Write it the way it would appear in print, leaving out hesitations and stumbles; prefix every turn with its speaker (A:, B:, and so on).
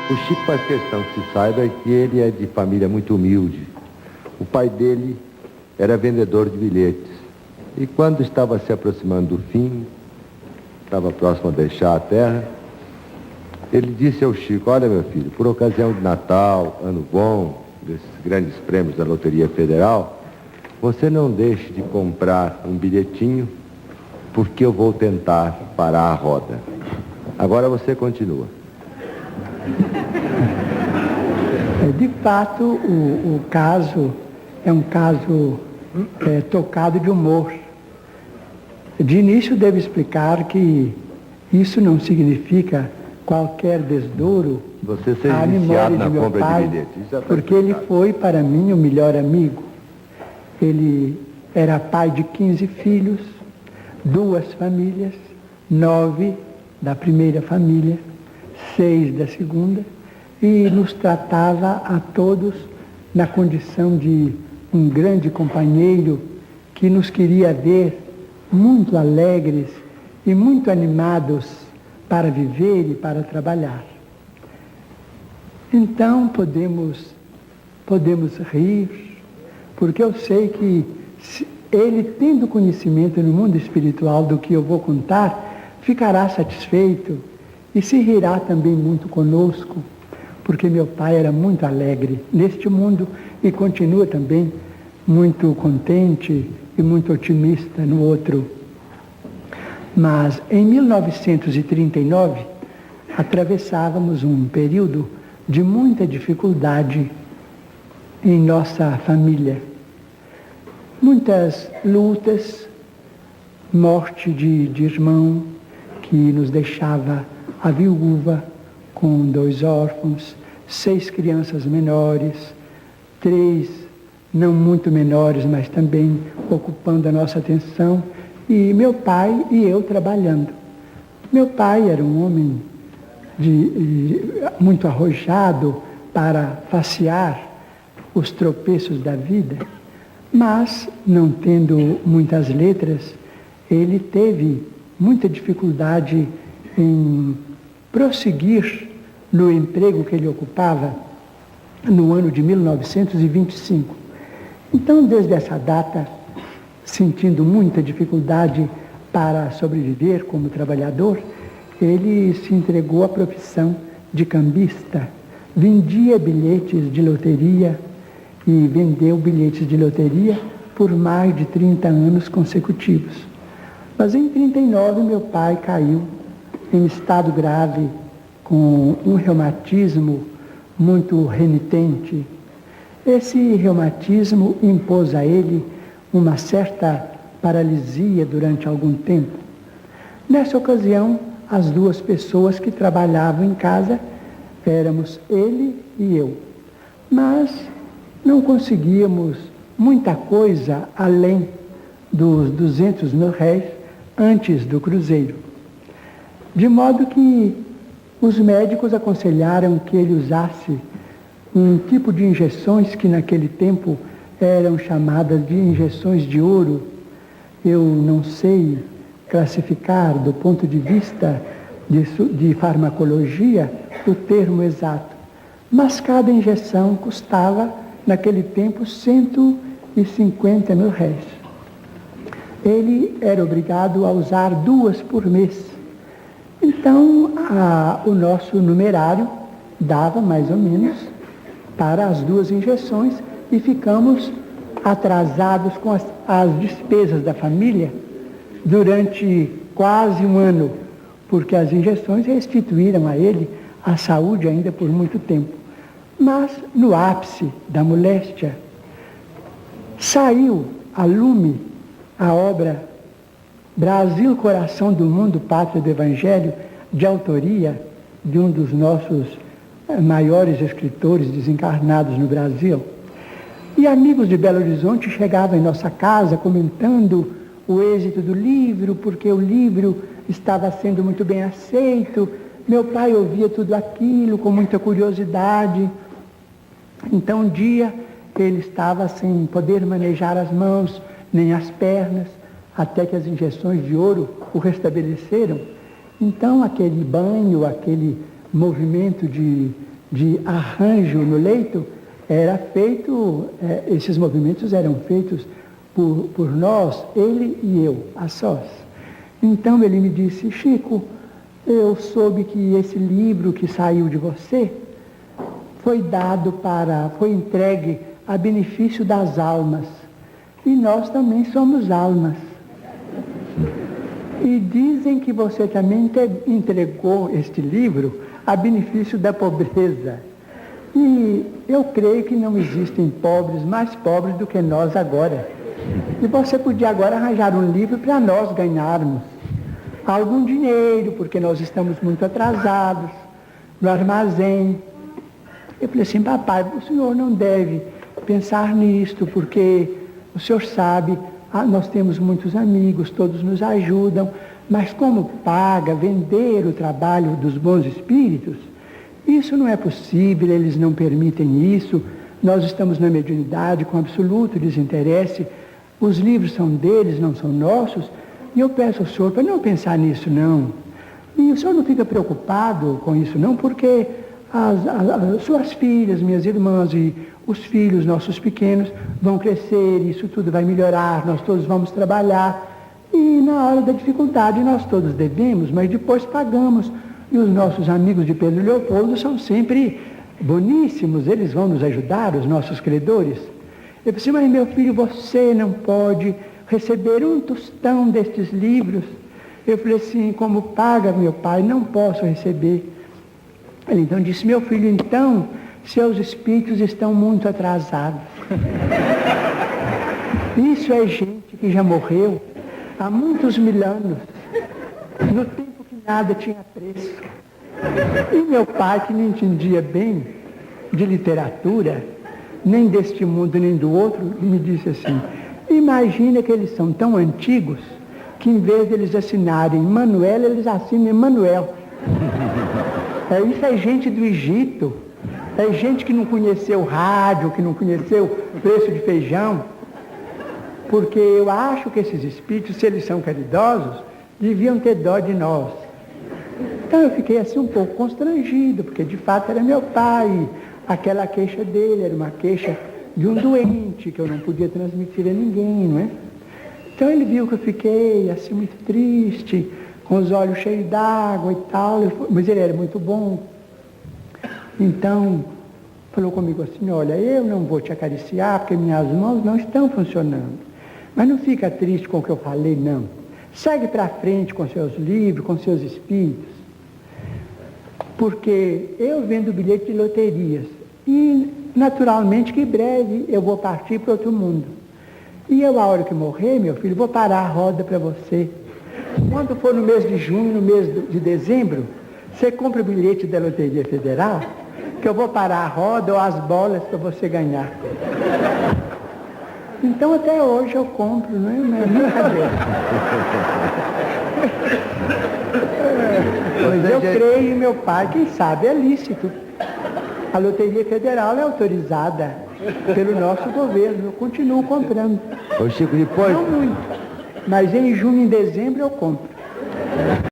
A: O Chico faz questão que se saiba que ele é de família muito humilde. O pai dele era vendedor de bilhetes. E quando estava se aproximando do fim, estava próximo a deixar a terra, ele disse ao Chico: olha, meu filho, por ocasião de Natal, Ano Bom, desses grandes prêmios da Loteria Federal, você não deixe de comprar um bilhetinho, porque eu vou tentar parar a roda. Agora você continua.
B: De fato, o caso é um caso tocado de humor. De início, devo explicar que isso não significa qualquer desdouro à memória de meu pai, porque ele foi para mim o melhor amigo. Ele era pai de 15 filhos, 2 famílias, 9 da primeira família, 6 da segunda, e nos tratava a todos na condição de um grande companheiro que nos queria ver muito alegres e muito animados para viver e para trabalhar. Então podemos rir, porque eu sei que ele, tendo conhecimento no mundo espiritual do que eu vou contar, ficará satisfeito e se rirá também muito conosco, porque meu pai era muito alegre neste mundo e continua também muito contente e muito otimista no outro. Mas em 1939, atravessávamos um período de muita dificuldade em nossa família. Muitas lutas, morte de irmão, que nos deixava a viúva com 2 órfãos, 6 crianças menores, 3 não muito menores, mas também ocupando a nossa atenção, e meu pai e eu trabalhando. Meu pai era um homem muito arrojado para facear os tropeços da vida, mas, não tendo muitas letras, ele teve muita dificuldade em prosseguir no emprego que ele ocupava no ano de 1925. Então, desde essa data, sentindo muita dificuldade para sobreviver como trabalhador, ele se entregou à profissão de cambista. Vendia bilhetes de loteria e vendeu bilhetes de loteria por mais de 30 anos consecutivos. Mas em 39 meu pai caiu em estado grave, com um reumatismo muito renitente. Esse reumatismo impôs a ele uma certa paralisia durante algum tempo. Nessa ocasião, as 2 pessoas que trabalhavam em casa éramos ele e eu. Mas não conseguíamos muita coisa além dos 200 mil réis antes do cruzeiro. De modo que os médicos aconselharam que ele usasse um tipo de injeções que naquele tempo eram chamadas de injeções de ouro. Eu não sei classificar do ponto de vista de farmacologia o termo exato, mas cada injeção custava naquele tempo 150 mil réis. Ele era obrigado a usar 2 por mês. Então, o nosso numerário dava mais ou menos para as 2 injeções e ficamos atrasados com as despesas da família durante quase um ano, porque as injeções restituíram a ele a saúde ainda por muito tempo. Mas, no ápice da moléstia, saiu a lume a obra Brasil, Coração do Mundo, Pátria do Evangelho, de autoria de um dos nossos maiores escritores desencarnados no Brasil. E amigos de Belo Horizonte chegavam em nossa casa comentando o êxito do livro, porque o livro estava sendo muito bem aceito. Meu pai ouvia tudo aquilo com muita curiosidade. Então, um dia, ele estava sem poder manejar as mãos nem as pernas, até que as injeções de ouro o restabeleceram. Então, aquele banho, aquele movimento de de arranjo no leito, era feito, esses movimentos eram feitos por nós, ele e eu, a sós. Então ele me disse: Chico, eu soube que esse livro que saiu de você foi entregue a benefício das almas. E nós também somos almas. E dizem que você também entregou este livro a benefício da pobreza. E eu creio que não existem pobres mais pobres do que nós agora. E você podia agora arranjar um livro para nós ganharmos algum dinheiro, porque nós estamos muito atrasados no armazém. Eu falei assim: papai, o senhor não deve pensar nisto, porque o senhor sabe, nós temos muitos amigos, todos nos ajudam, mas como paga vender o trabalho dos bons espíritos, isso não é possível, eles não permitem isso, nós estamos na mediunidade com absoluto desinteresse, os livros são deles, não são nossos, e eu peço ao senhor para não pensar nisso não. E o senhor não fica preocupado com isso não, porque as suas filhas, minhas irmãs e os filhos nossos pequenos vão crescer, isso tudo vai melhorar, nós todos vamos trabalhar, e na hora da dificuldade nós todos devemos, mas depois pagamos. E os nossos amigos de Pedro Leopoldo são sempre boníssimos, eles vão nos ajudar, os nossos credores. Eu disse: mas meu filho, você não pode receber um tostão destes livros. Eu falei assim: como paga meu pai, não posso receber. Ele então disse: meu filho, então seus espíritos estão muito atrasados. Isso é gente que já morreu há muitos mil anos, no tempo que nada tinha preço. E meu pai, que não entendia bem de literatura, nem deste mundo nem do outro, me disse assim: imagina que eles são tão antigos que em vez de eles assinarem Manuel, eles assinam Emanuel. Isso é gente do Egito, é gente que não conheceu rádio, que não conheceu preço de feijão, porque eu acho que esses espíritos, se eles são caridosos, deviam ter dó de nós. Então eu fiquei assim um pouco constrangido, porque de fato era meu pai, aquela queixa dele era uma queixa de um doente, que eu não podia transmitir a ninguém, não é? Então ele viu que eu fiquei assim muito triste, com os olhos cheios d'água e tal, mas ele era muito bom. Então, falou comigo assim: olha, eu não vou te acariciar porque minhas mãos não estão funcionando. Mas não fica triste com o que eu falei, não. Segue para frente com seus livros, com seus espíritos. Porque eu vendo bilhete de loterias. E, naturalmente, que breve eu vou partir para outro mundo. E eu, a hora que morrer, meu filho, vou parar a roda para você. Quando for no mês de junho, no mês de dezembro, você compra o bilhete da Loteria Federal, que eu vou parar a roda ou as bolas para você ganhar. Então até hoje eu compro, não é brincadeira. Mas eu creio em meu pai, quem sabe é lícito. A Loteria Federal é autorizada pelo nosso governo, eu continuo comprando.
A: Ô Chico, depois...
B: Não muito, mas em junho e em dezembro eu compro.